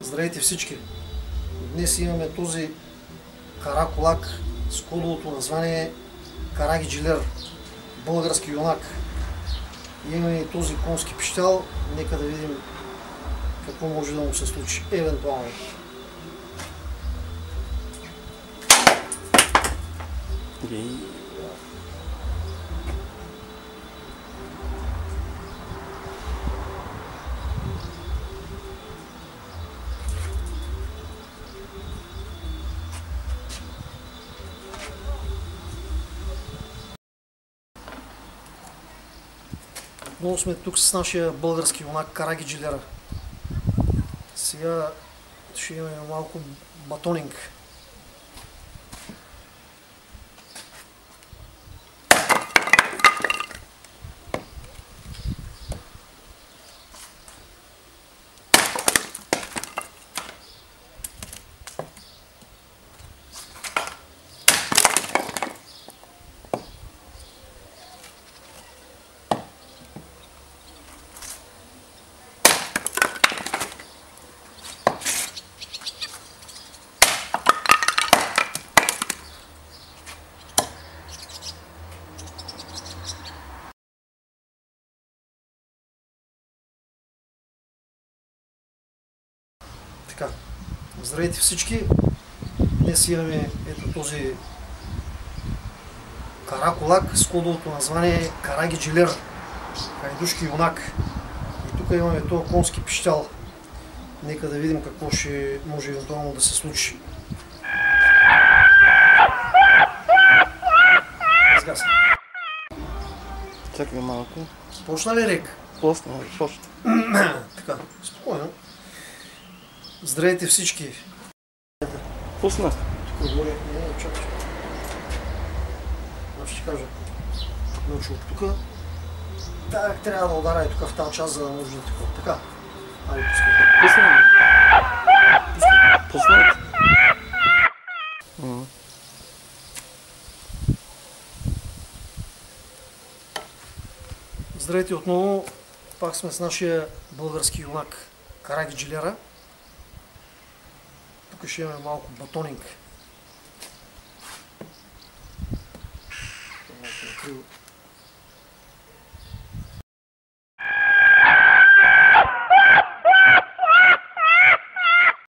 Здравейте всички! Днес имаме този караколак с кодовото название Карагиджилер, български юнак. Имаме и този конски пищял. Нека да видим какво може да му се случи евентуално. Отново сме тук с нашия български юнак Карагиджилера. Сега ще имаме малко батонинг. Така, здравейте всички! Днес имаме ето този караколак с кодовото название Карагиджилер, хайдушки юнак. И тук имаме този конски пищял. Нека да видим какво ще може евентуално да се случи. Сгаса. Чакай малко. Почна ли рек? Почна. Така, спокойно. Здравейте всички! Пусна. Тук отгоре, не, чакай. Аз ще ти кажа. Научи от тук. Так, трябва да ударя и тук в тази част, за да може да такова. Така. Айде, пускай. Пусна. Пускай. Пусна. Здравейте отново. Пак сме с нашия български юнак Карагиджилера. Тук ще имаме малко батонинг.